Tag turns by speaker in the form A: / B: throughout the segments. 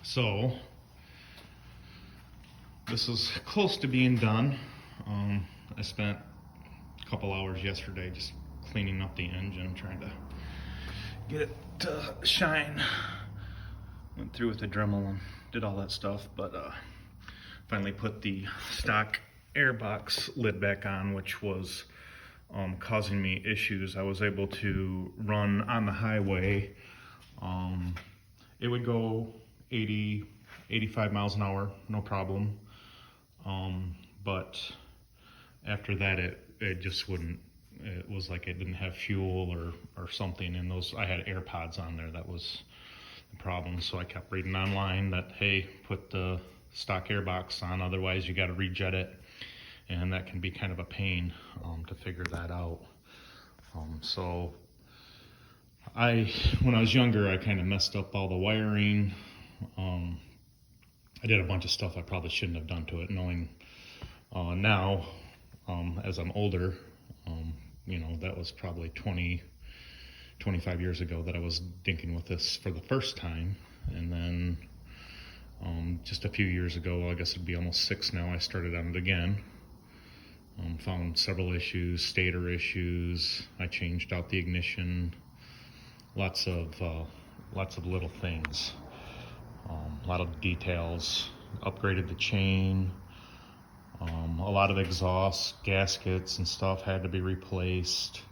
A: So this is close to being done. I spent a couple hours yesterday just cleaning up the engine, trying to get it to shine. Went through with the Dremel and did all that stuff, but finally put the stock airbox lid back on, which was causing me issues. I was able to run on the highway. It would go 80, 85 miles an hour, no problem. But after that, it just wouldn't. It was like it didn't have fuel or something. And I had AirPods on there. That was the problem. So I kept reading online that, hey, put the stock airbox on, otherwise you got to rejet it. And that can be kind of a pain to figure that out. So when I was younger, I kind of messed up all the wiring. I did a bunch of stuff I probably shouldn't have done to it, knowing now, as I'm older, that was probably 25 years ago that I was dinking with this for the first time. And then just a few years ago, I guess it'd be almost 6 now, I started on it again. Found several issues, stator issues. I changed out the ignition, lots of little things, a lot of details. Upgraded the chain. A lot of exhaust gaskets and stuff had to be replaced.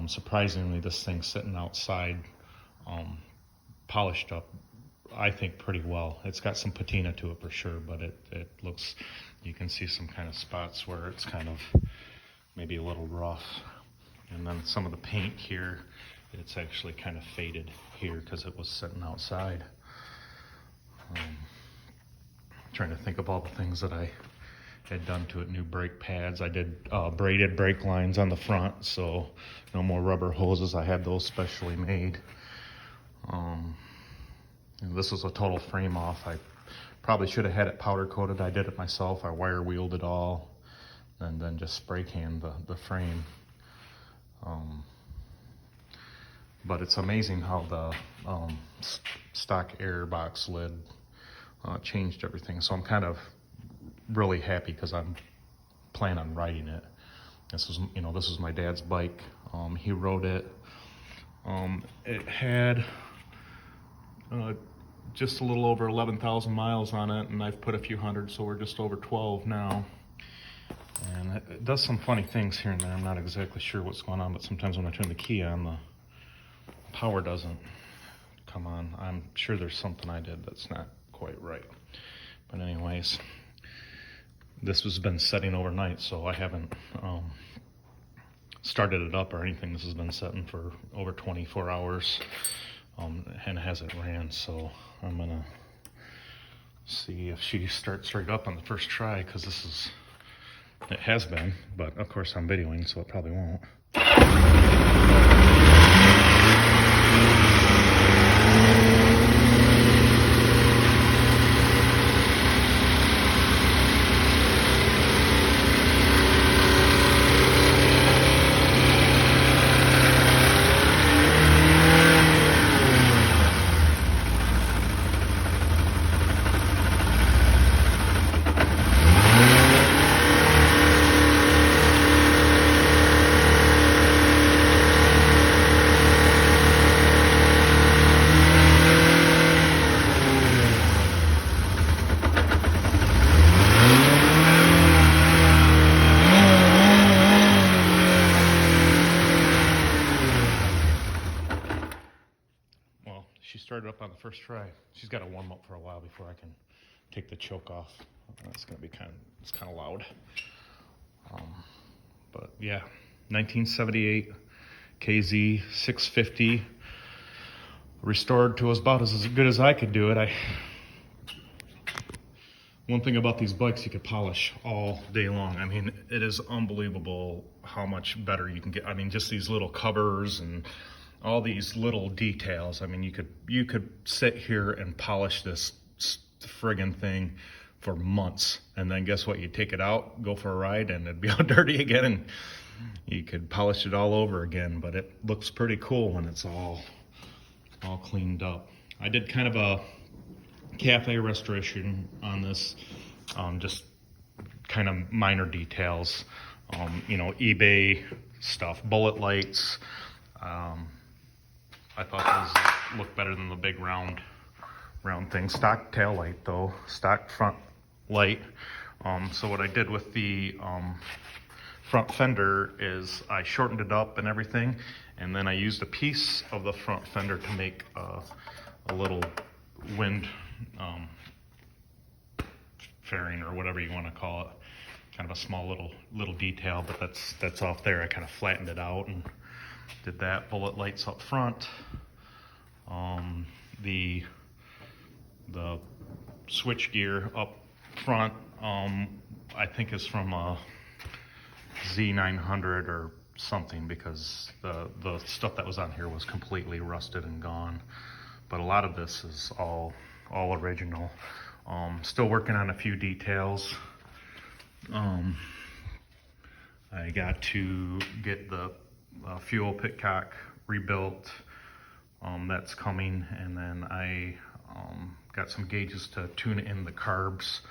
A: Surprisingly, this thing's sitting outside, polished up, I think, pretty well. It's got some patina to it for sure, but it looks, you can see some kind of spots where it's kind of maybe a little rough. And then some of the paint here, it's actually kind of faded here because it was sitting outside. Trying to think of all the things that I had done to it. New brake pads. I did braided brake lines on the front, so no more rubber hoses. I had those specially made. This was a total frame off. I probably should have had it powder coated. I did it myself. I wire wheeled it all and then just spray canned the frame. But it's amazing how the stock airbox lid changed everything. So I'm kind of really happy because I'm planning on riding it. This was my dad's bike. He rode it. It had just a little over 11,000 miles on it, and I've put a few hundred, so we're just over 12 now. And it does some funny things here and there. I'm not exactly sure what's going on, but sometimes when I turn the key on, the power doesn't come on. I'm sure there's something I did that's not quite right. But anyways, this has been setting overnight, so I haven't started it up or anything. This has been setting for over 24 hours and hasn't ran, so I'm gonna see if she starts right up on the first try, because it has been, but of course I'm videoing, so it probably won't. She started up on the first try. She's got to warm up for a while before I can take the choke off. It's going to be kind of loud. But yeah, 1978 KZ650 restored to about as good as I could do it. One thing about these bikes, you could polish all day long. I mean, it is unbelievable how much better you can get. I mean, just these little covers and all these little details. I mean, you could sit here and polish this friggin' thing for months, and then guess what? You take it out, go for a ride, and it'd be all dirty again, and you could polish it all over again. But it looks pretty cool when it's all cleaned up. I did kind of cafe restoration on this, just kind of minor details, you know, eBay stuff, bullet lights. I thought those looked better than the big round thing. Stock tail light though, stock front light. So what I did with the front fender is I shortened it up and everything, and then I used a piece of the front fender to make a little wind fairing, or whatever you want to call it. Kind of a small little detail, but that's off there. I kind of flattened it out and did that. Bullet lights up front. The switch gear up front, I think is from a Z900 or something, because the stuff that was on here was completely rusted and gone. But a lot of this is all original. Still working on a few details. I got to get the fuel pitcock rebuilt. That's coming, and then I got some gauges to tune in the carbs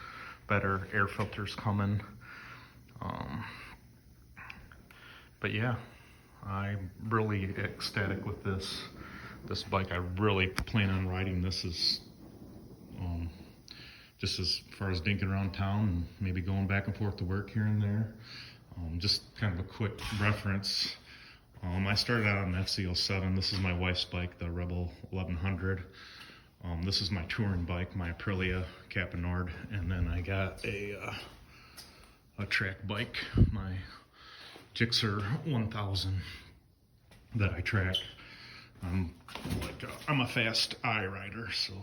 A: better. Air filters coming. But yeah, I'm really ecstatic with this bike. I really plan on riding this just as far as dinking around town and maybe going back and forth to work here and there. Just kind of a quick reference. I started out on the FC07. This is my wife's bike, the Rebel 1100. This is my touring bike, my Aprilia Kappa Nord, and then I got a track bike, my Gixxer 1000 that I track. I'm a fast eye rider, so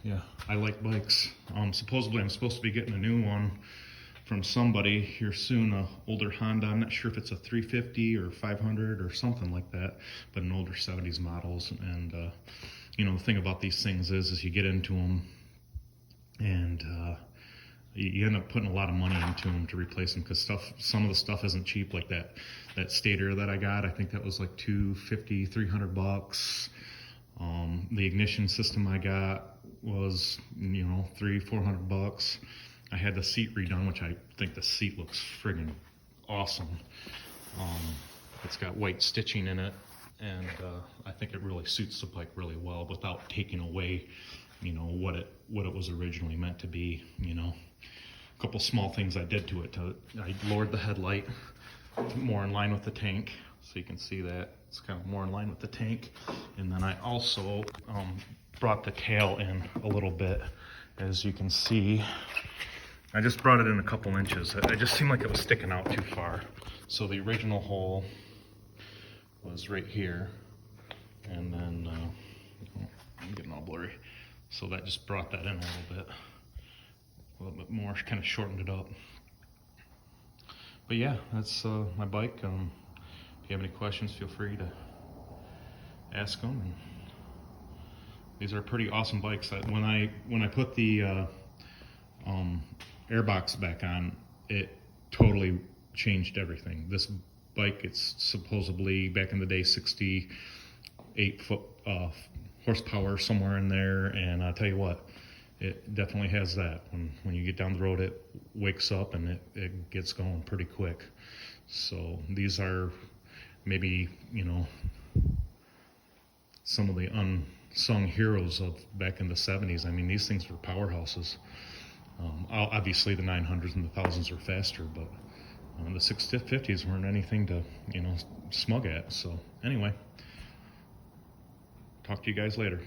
A: yeah, I like bikes. Supposedly I'm supposed to be getting a new one from somebody here soon, a older Honda. I'm not sure if it's a 350 or 500 or something like that, but an older 70s models. And you know, the thing about these things is you get into them and you end up putting a lot of money into them to replace them, because some of the stuff isn't cheap. Like that stator that I got, I think that was like $250, $300. The ignition system I got was, you know, $300-400. I had the seat redone, which I think the seat looks friggin' awesome. It's got white stitching in it, and I think it really suits the bike really well without taking away, you know, what it was originally meant to be. You know, a couple small things I did to it. I lowered the headlight more in line with the tank, so you can see that it's kind of more in line with the tank. And then I also brought the tail in a little bit, as you can see. I just brought it in a couple inches. It just seemed like it was sticking out too far. So the original hole was right here, and then I'm getting all blurry. So that just brought that in a little bit more, kind of shortened it up. But yeah, that's my bike. If you have any questions, feel free to ask them. And these are pretty awesome bikes. When I put the airbox back on, it totally changed everything. This bike, it's supposedly back in the day 68 horsepower, somewhere in there, and I'll tell you what, it definitely has that. When you get down the road, it wakes up and it gets going pretty quick. So these are maybe, you know, some of the unsung heroes of back in the 70s. I mean, these things were powerhouses. Obviously the 900s and the 1000s were faster, but the 650s weren't anything to, you know, smug at. So anyway, talk to you guys later.